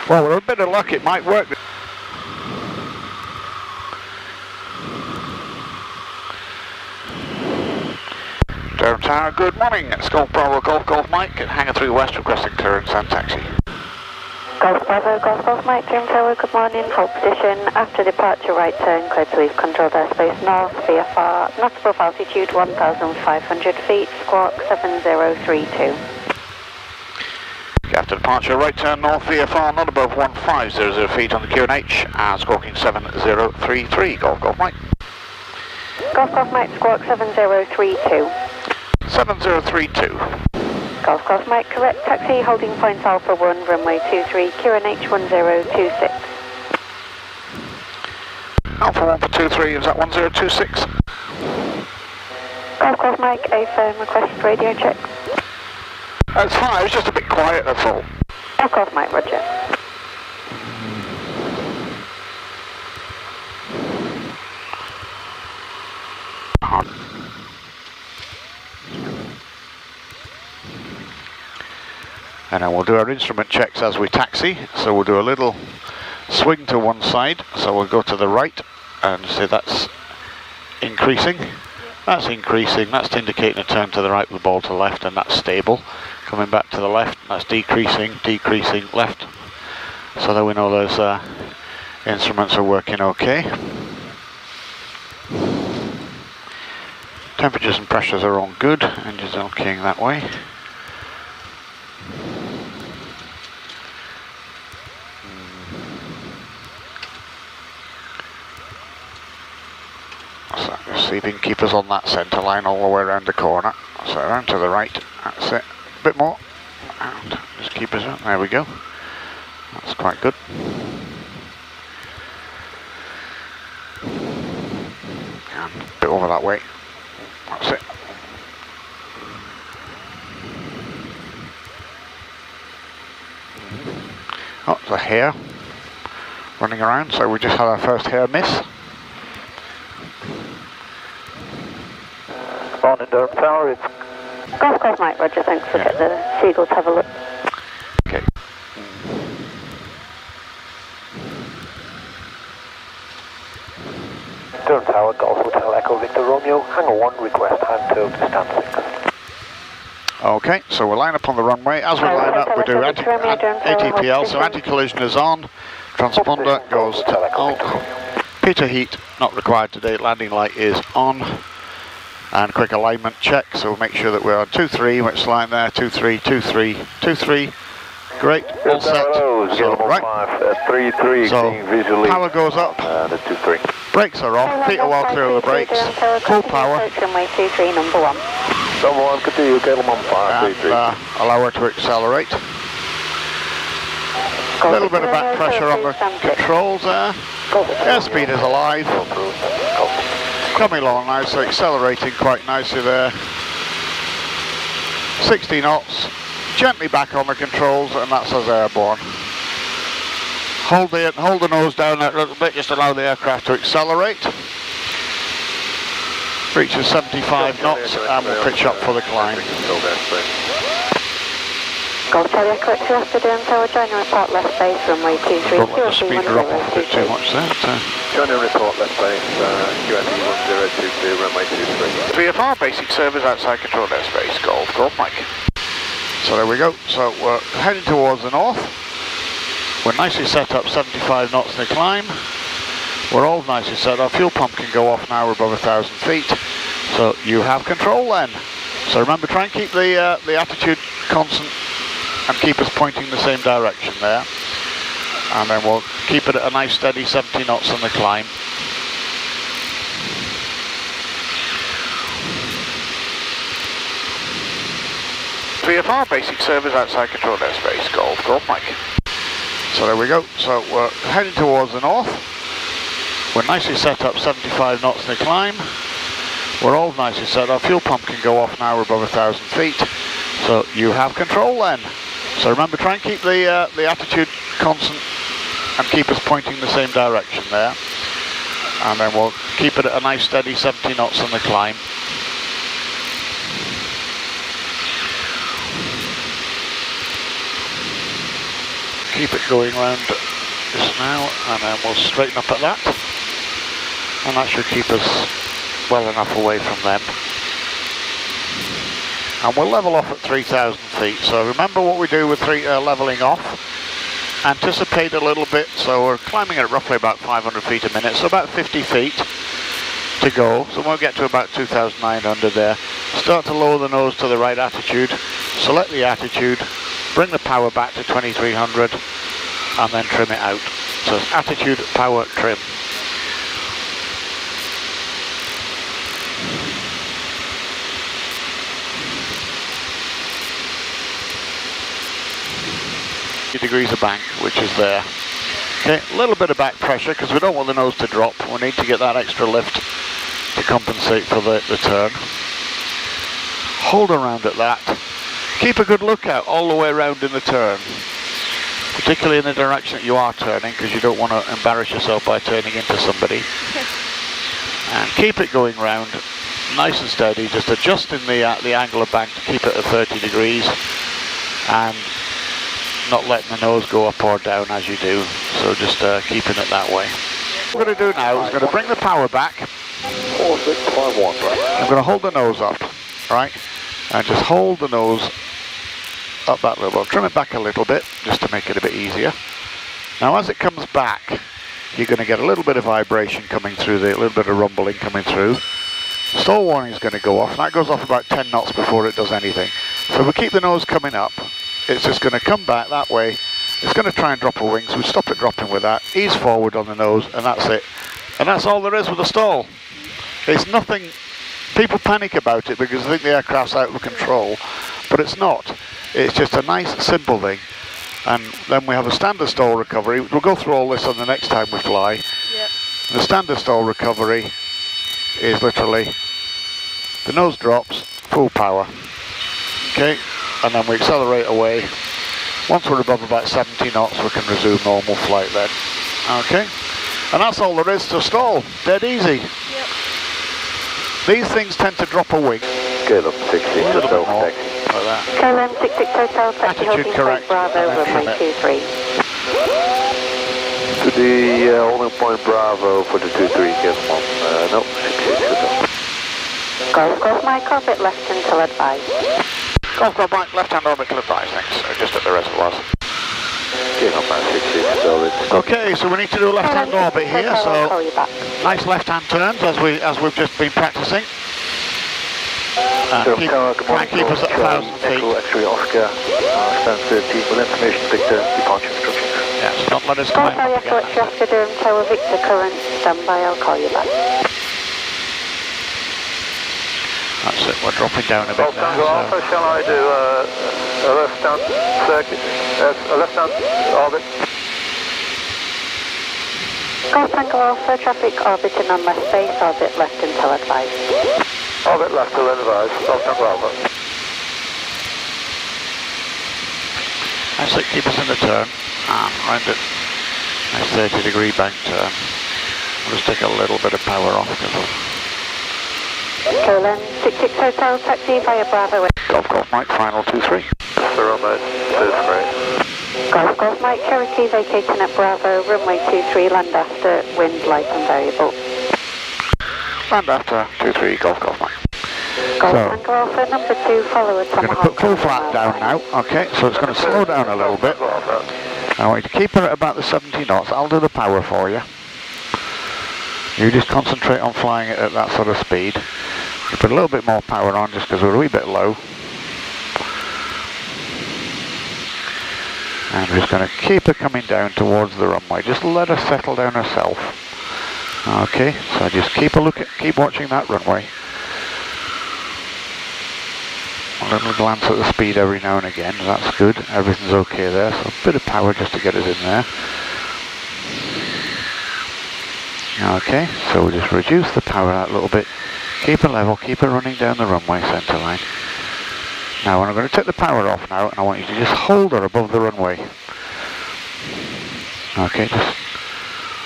Well, with a bit of luck, it might work. Durham Tower, good morning. It's Golf Bravo Golf Mike at Hangar 3 West, requesting clearance and taxi. Golf Bravo Golf Mike, Durham Tower, good morning. Hold position. After departure, right turn, clear to leave controlled airspace north, VFR, not above altitude 1,500 feet, squawk 7032. After departure, right turn north, VFR, not above 1500 feet on the QNH, and squawking 7033. Golf Mike. Golf Mike, squawk 7032. 7032. Golf Mike, correct. Taxi, holding point Alpha 1, runway 23, QNH 1026. Alpha 1 for 23, is that 1026? Golf Mike, a firm request radio check. That's fine, it was just a bit quiet, that's all. Golf Mike, roger. And then we'll do our instrument checks as we taxi. So we'll do a little swing to one side. So we'll go to the right and say that's increasing. That's increasing. That's indicating a turn to the right with ball to left, and that's stable. Coming back to the left, that's decreasing, decreasing, left. So that we know those instruments are working okay. Temperatures and pressures are all good. Engine's okaying that way. So just see if we can keep us on that centre line all the way around the corner. So around to the right, that's it. A bit more. And just keep us on. There we go. That's quite good. And a bit over that way. That's it. Oh, it's a hare running around, so we just had our first hare miss. Morning, Durham Tower, it's Golf Mike, roger, thanks. We'll get the seagulls to have a look. Okay. Durham Tower, Golf Hotel Echo Victor Romeo, Hangar 1, request hand tail to stand 6. Okay, so we'll line up on the runway. As we line up, we do ATPL, so anti-collision is on. Transponder goes to alt. Pitot heat, not required today. Landing light is on. And quick alignment check, so we'll make sure that we're on 2-3, which line there, 2-3, 2-3, 2-3. Great, all set. So, right. 3-3, so power goes up. 2-3. Brakes are off, feet are well clear of the brakes. Full power. Runway 23, number 1. Number 1, continue, Calum on 5, 3-3. Allow her to accelerate. A little bit of back pressure on the controls there. Airspeed is alive. Coming along nicely, accelerating quite nicely there. 60 knots, gently back on the controls, and that's us airborne. Hold the nose down that little bit, just allow the aircraft to accelerate. Reaches 75 knots, and we'll pitch up for the climb. Golf Charlie, correct to after Durham Tower, join and report left base, runway 23. Don't let the speed drop off a bit too much there. Join and report left base, QNH 1022, runway 23. VFR, basic service outside controlled airspace, Golf Mike. So there we go, so we're heading towards the north. We're nicely set up, 75 knots in the climb. We're all nicely set up, fuel pump can go off now, we're above 1,000 feet. So you have control then. So remember, try and keep the attitude constant and keep us pointing the same direction there. And then we'll keep it at a nice steady 70 knots on the climb. VFR, basic service outside controlled airspace, Golf Mike. So there we go, so we're heading towards the north. We're nicely set up, 75 knots in the climb. We're all nicely set up, fuel pump can go off now, we're above 1,000 feet. So you have control then. So remember, try and keep the attitude constant and keep us pointing the same direction there. And then we'll keep it at a nice steady 70 knots on the climb. keep it going round just now, and then we'll straighten up at that, and that should keep us well enough away from them. And we'll level off at 3,000 feet. So remember what we do with leveling off. Anticipate a little bit, so we're climbing at roughly about 500 feet a minute, so about 50 feet to go. So we'll get to about 2,900 there. Start to lower the nose to the right attitude, select the attitude, bring the power back to 2300, and then trim it out. So it's attitude, power, trim. Degrees of bank, which is there. Okay, a little bit of back pressure because we don't want the nose to drop. We need to get that extra lift to compensate for the turn. Hold around at that. Keep a good lookout all the way around in the turn, particularly in the direction that you are turning, because you don't want to embarrass yourself by turning into somebody. And keep it going round nice and steady, just adjusting the angle of bank to keep it at 30 degrees and not letting the nose go up or down as you do, so just keeping it that way. What we're going to do now is going to bring the power back. 4651, right? I'm going to hold the nose up, right, and just hold the nose up that little bit. Trim it back a little bit just to make it a bit easier. Now as it comes back, you're going to get a little bit of vibration coming through, a little bit of rumbling coming through. Stall warning is going to go off, and that goes off about 10 knots before it does anything. So we keep the nose coming up. It's just going to come back that way. It's going to try and drop a wing, so we stop it dropping with that. Ease forward on the nose, and that's it. And that's all there is with the stall. It's nothing. People panic about it because they think the aircraft's out of control, but it's not. It's just a nice, simple thing. And then we have a standard stall recovery. We'll go through all this on the next time we fly. Yep. The standard stall recovery is literally the nose drops, full power. Okay, and then we accelerate away. Once we're above about 70 knots, we can resume normal flight then. Okay, and that's all there is to stall. Dead easy. Yep. These things tend to drop a wing. Good up 60, A little bit more, like that. KLM 66 Hotel, taxi Attitude holding correct, point Bravo, and then runway trim 23. To the holding point Bravo for the 23, get one. No, 66 Hotel. Golf Mike, orbit left until advised. Golf Mike, left-hand orbital advice, thanks. Just at the reservoirs. Getting up at 66 Hotel. Okay, so we need to do a left-hand orbit here, so nice left-hand turns as we've just been practicing. Try and keep us at 1,000 feet. X-ray Oscar, stand 13 with information Victor, departure instructions. Yes, don't let us climb up again. Golf Oscar Durham Tower, Victor current, standby, I'll call you back. That's it, we're dropping down a bit now. Alpha, shall I do a left-hand circuit, a left-hand orbit? Golf Tango Alpha, traffic orbiting on left base, orbit left until advised. Orbit left till advised, Golf Tango Alpha. That's it, keep us in the turn, and round it, nice 30-degree bank turn. We'll just take a little bit of power off, because KLM 66 Hotel, taxi via Bravo. Golf Mike, final 2-3. Sir, runway 23. Golf Mike, Cherokee vacating at Bravo, runway 23, land after, wind light and variable. Land after 2-3, Golf Mike. Golf Tango Alpha, number 2, follow us on We're going to put full flat down now, okay, so it's going to slow down a little bit. I want you to keep her at about the 70 knots, I'll do the power for you. You just concentrate on flying it at that sort of speed. You put a little bit more power on just because we're a wee bit low. And we're just going to keep her coming down towards the runway. Just let her settle down herself. Okay, so just keep a look at, keep watching that runway. A little glance at the speed every now and again, that's good. Everything's okay there, so a bit of power just to get us in there. Okay, so we'll just reduce the power out a little bit, keep it level, keep it running down the runway centre line. Now I'm going to take the power off now, and I want you to just hold her above the runway. Okay, just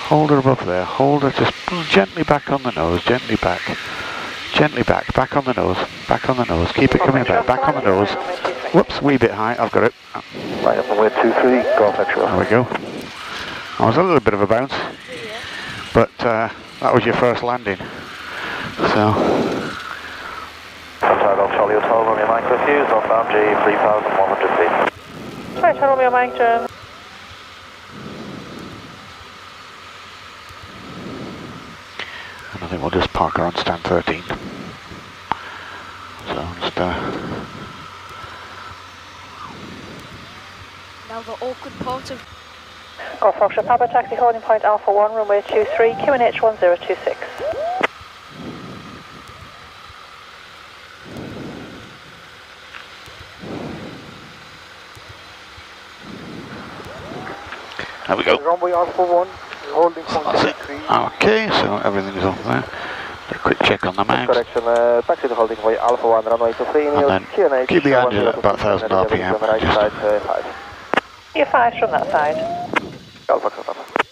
hold her above there, hold her just gently back on the nose, gently back on the nose, keep it coming back on the nose. Whoops, wee bit high, I've got it. Right up runway 23, Golf X-ray. There we go. That was a little bit of a bounce, but that was your first landing. So. Golf Charlie Hotel, Romeo Mike refused, northbound G 3,100 feet. Sorry, Romeo Mike, German. And I think we'll just park her on stand 13. So just now the awkward part of Golf Foxtrot Papa taxi holding point Alpha 1, runway 23, QNH 1026. there we go. Runway Alpha 1, holding point That's it. 23. Okay, so everything's on there. A quick check on the mags. Correction, taxi to holding point Alpha 1, runway 23, And then QNH. keep the engine at about 1,000 RPM. Right Just side, 5. You're 5 from that side. Golf Foxtrot Papa.